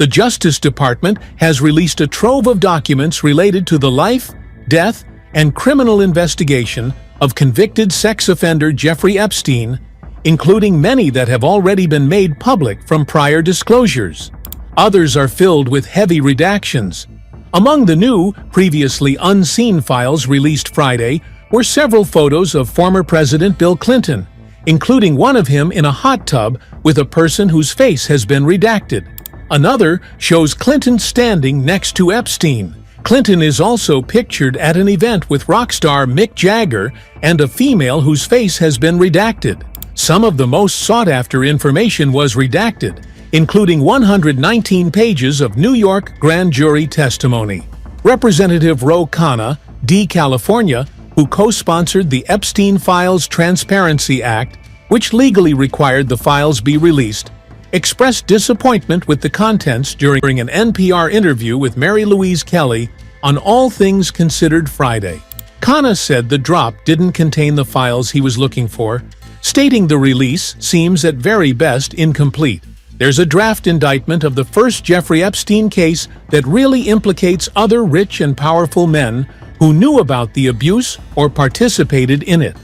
The Justice Department has released a trove of documents related to the life, death, and criminal investigation of convicted sex offender Jeffrey Epstein, including many that have already been made public from prior disclosures. Others are filled with heavy redactions. Among the new, previously unseen files released Friday were several photos of former President Bill Clinton, including one of him in a hot tub with a person whose face has been redacted. Another shows Clinton standing next to Epstein. Clinton is also pictured at an event with rock star Mick Jagger and a female whose face has been redacted. Some of the most sought-after information was redacted, including 119 pages of New York grand jury testimony. Representative Ro Khanna, D. California, who co-sponsored the Epstein Files Transparency Act, which legally required the files be released, expressed disappointment with the contents during an NPR interview with Mary Louise Kelly on All Things Considered Friday. Khanna said the drop didn't contain the files he was looking for, stating the release seems at very best incomplete. There's a draft indictment of the first Jeffrey Epstein case that really implicates other rich and powerful men who knew about the abuse or participated in it.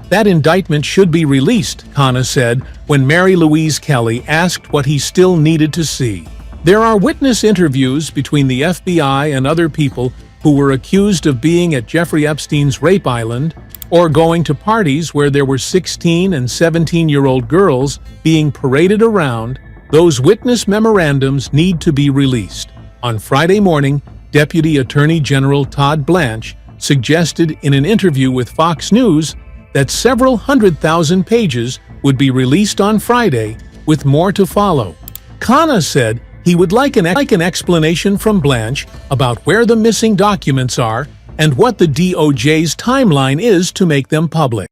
That indictment should be released, Khanna said when Mary Louise Kelly asked what he still needed to see. There are witness interviews between the FBI and other people who were accused of being at Jeffrey Epstein's rape island or going to parties where there were 16 and 17-year-old girls being paraded around. Those witness memorandums need to be released. On Friday morning, Deputy Attorney General Todd Blanche suggested in an interview with Fox News that several 100,000 pages would be released on Friday, with more to follow. Khanna said he would like an explanation from Blanche about where the missing documents are and what the DOJ's timeline is to make them public.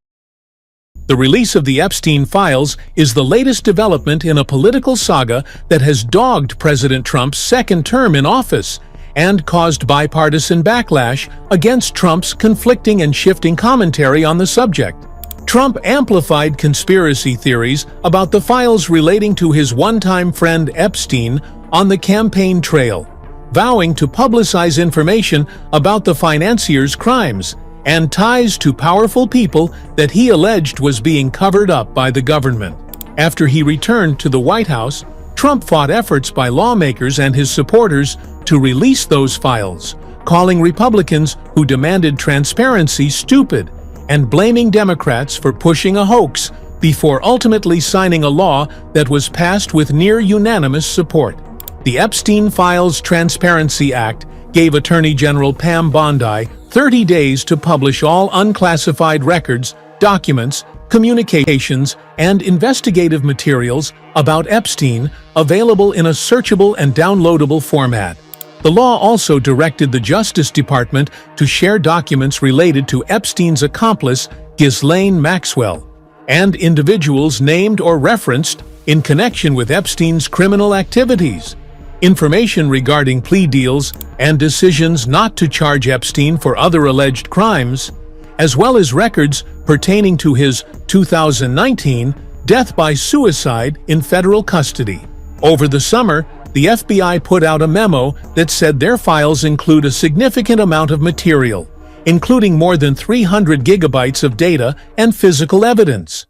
The release of the Epstein files is the latest development in a political saga that has dogged President Trump's second term in office and caused bipartisan backlash against Trump's conflicting and shifting commentary on the subject. Trump amplified conspiracy theories about the files relating to his one-time friend Epstein on the campaign trail, vowing to publicize information about the financier's crimes and ties to powerful people that he alleged was being covered up by the government. After he returned to the White House, Trump fought efforts by lawmakers and his supporters to release those files, calling Republicans who demanded transparency stupid and blaming Democrats for pushing a hoax before ultimately signing a law that was passed with near-unanimous support. The Epstein Files Transparency Act gave Attorney General Pam Bondi 30 days to publish all unclassified records, documents, communications, and investigative materials about Epstein available in a searchable and downloadable format. The law also directed the Justice Department to share documents related to Epstein's accomplice, Ghislaine Maxwell, and individuals named or referenced in connection with Epstein's criminal activities. Information regarding plea deals and decisions not to charge Epstein for other alleged crimes, as well as records pertaining to his 2019 death by suicide in federal custody. Over the summer, the FBI put out a memo that said their files include a significant amount of material, including more than 300 gigabytes of data and physical evidence.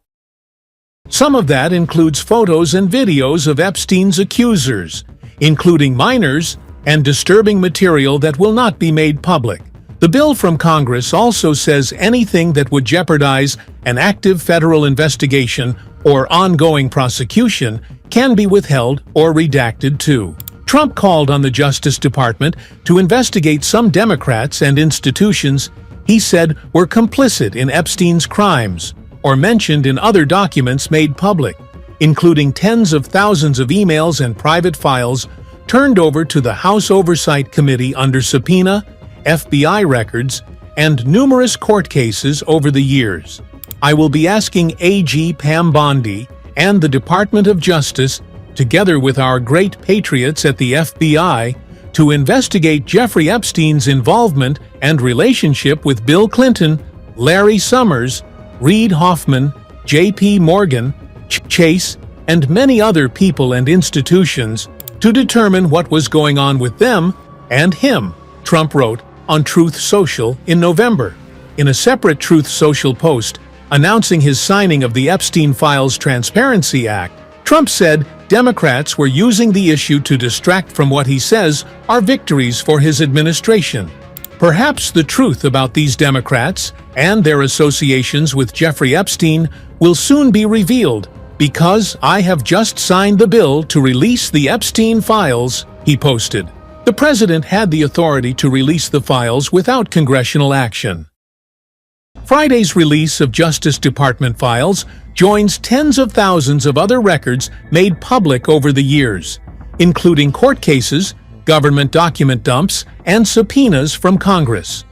Some of that includes photos and videos of Epstein's accusers, including minors, and disturbing material that will not be made public. The bill from Congress also says anything that would jeopardize an active federal investigation or ongoing prosecution can be withheld or redacted too. Trump called on the Justice Department to investigate some Democrats and institutions he said were complicit in Epstein's crimes or mentioned in other documents made public, including tens of thousands of emails and private files turned over to the House Oversight Committee under subpoena, FBI records, and numerous court cases over the years. I will be asking AG Pam Bondi and the Department of Justice, together with our great patriots at the FBI, to investigate Jeffrey Epstein's involvement and relationship with Bill Clinton, Larry Summers, Reid Hoffman, J.P. Morgan, Chase, and many other people and institutions, to determine what was going on with them and him, Trump wrote on Truth Social in November. In a separate Truth Social post announcing his signing of the Epstein Files Transparency Act, Trump said Democrats were using the issue to distract from what he says are victories for his administration. Perhaps the truth about these Democrats and their associations with Jeffrey Epstein will soon be revealed, because I have just signed the bill to release the Epstein files, he posted. The president had the authority to release the files without congressional action. Friday's release of Justice Department files joins tens of thousands of other records made public over the years, including court cases, government document dumps, and subpoenas from Congress.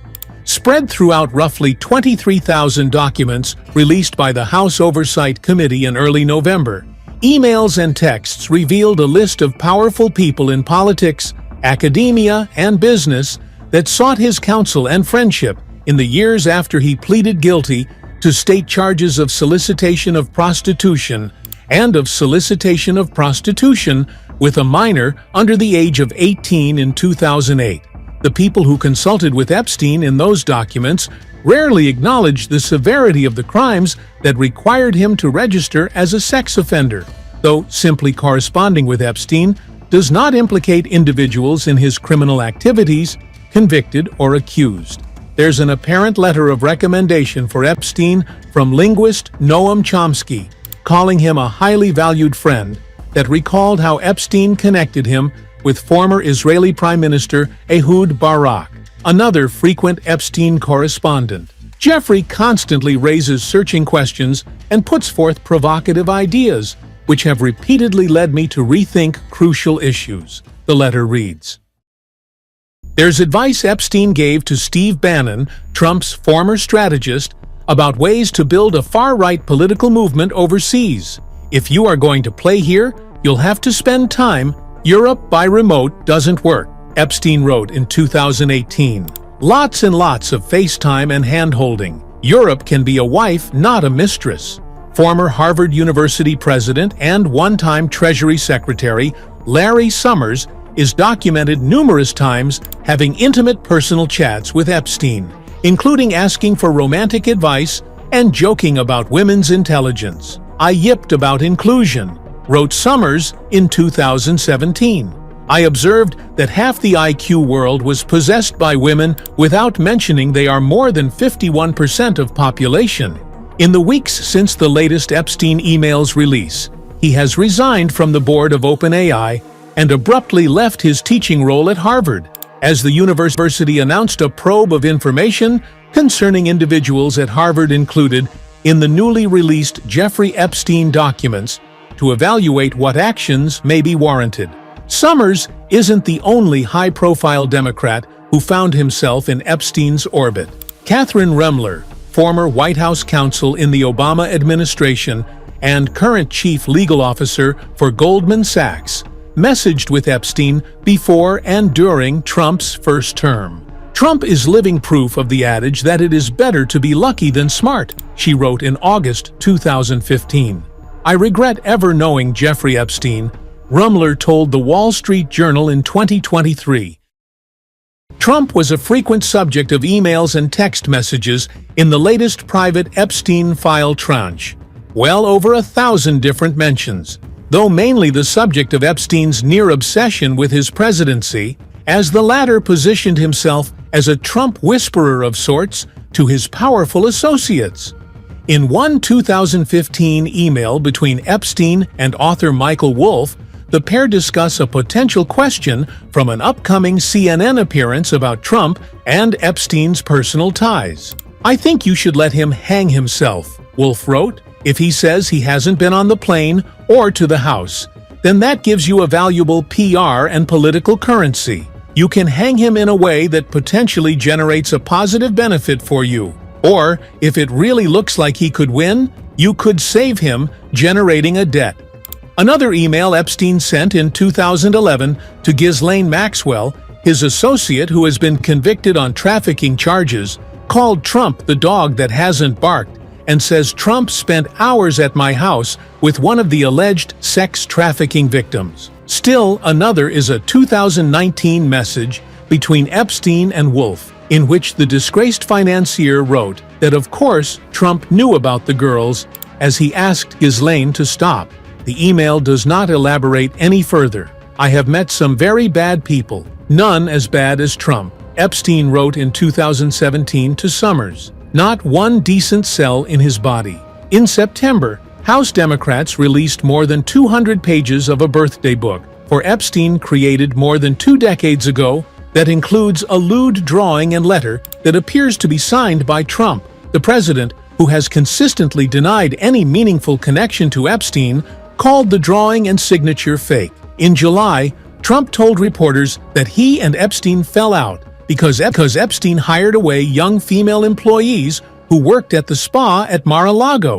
Spread throughout roughly 23,000 documents released by the House Oversight Committee in early November, emails and texts revealed a list of powerful people in politics, academia, and business that sought his counsel and friendship in the years after he pleaded guilty to state charges of solicitation of prostitution and of solicitation of prostitution with a minor under the age of 18 in 2008. The people who consulted with Epstein in those documents rarely acknowledged the severity of the crimes that required him to register as a sex offender, though simply corresponding with Epstein does not implicate individuals in his criminal activities, convicted or accused. There's an apparent letter of recommendation for Epstein from linguist Noam Chomsky, calling him a highly valued friend, that recalled how Epstein connected him with former Israeli Prime Minister Ehud Barak, another frequent Epstein correspondent. Jeffrey constantly raises searching questions and puts forth provocative ideas, which have repeatedly led me to rethink crucial issues, the letter reads. There's advice Epstein gave to Steve Bannon, Trump's former strategist, about ways to build a far-right political movement overseas. If you are going to play here, you'll have to spend time. Europe by remote doesn't work, Epstein wrote in 2018. Lots and lots of FaceTime and hand-holding. Europe can be a wife, not a mistress. Former Harvard University president and one-time Treasury Secretary Larry Summers is documented numerous times having intimate personal chats with Epstein, including asking for romantic advice and joking about women's intelligence. I yipped about inclusion, wrote Summers in 2017. I observed that half the IQ world was possessed by women without mentioning they are more than 51% of population. In the weeks since the latest Epstein emails release, he has resigned from the board of OpenAI and abruptly left his teaching role at Harvard, as the university announced a probe of information concerning individuals at Harvard included in the newly released Jeffrey Epstein documents to evaluate what actions may be warranted. Summers isn't the only high-profile Democrat who found himself in Epstein's orbit. Catherine Remler, former White House counsel in the Obama administration and current chief legal officer for Goldman Sachs, messaged with Epstein before and during Trump's first term. Trump is living proof of the adage that it is better to be lucky than smart, she wrote in August 2015. I regret ever knowing Jeffrey Epstein, Rumler told the Wall Street Journal in 2023. Trump was a frequent subject of emails and text messages in the latest private Epstein file tranche, well over 1,000 different mentions, though mainly the subject of Epstein's near obsession with his presidency, as the latter positioned himself as a Trump whisperer of sorts to his powerful associates. In one 2015 email between Epstein and author Michael Wolff, the pair discuss a potential question from an upcoming CNN appearance about Trump and Epstein's personal ties. I think you should let him hang himself, Wolff wrote. If he says he hasn't been on the plane or to the House, then that gives you a valuable PR and political currency. You can hang him in a way that potentially generates a positive benefit for you. Or, if it really looks like he could win, you could save him, generating a debt. Another email Epstein sent in 2011 to Ghislaine Maxwell, his associate who has been convicted on trafficking charges, called Trump the dog that hasn't barked, and says Trump spent hours at my house with one of the alleged sex trafficking victims. Still another is a 2019 message between Epstein and Wolf, in which the disgraced financier wrote that of course Trump knew about the girls, as he asked Ghislaine to stop. The email does not elaborate any further. "I have met some very bad people, none as bad as Trump," Epstein wrote in 2017 to Summers. "Not one decent cell in his body." In September, House Democrats released more than 200 pages of a birthday book for Epstein created more than 2 decades ago that includes a lewd drawing and letter that appears to be signed by Trump. The president, who has consistently denied any meaningful connection to Epstein, called the drawing and signature fake. In July, Trump told reporters that he and Epstein fell out because Epstein hired away young female employees who worked at the spa at Mar-a-Lago.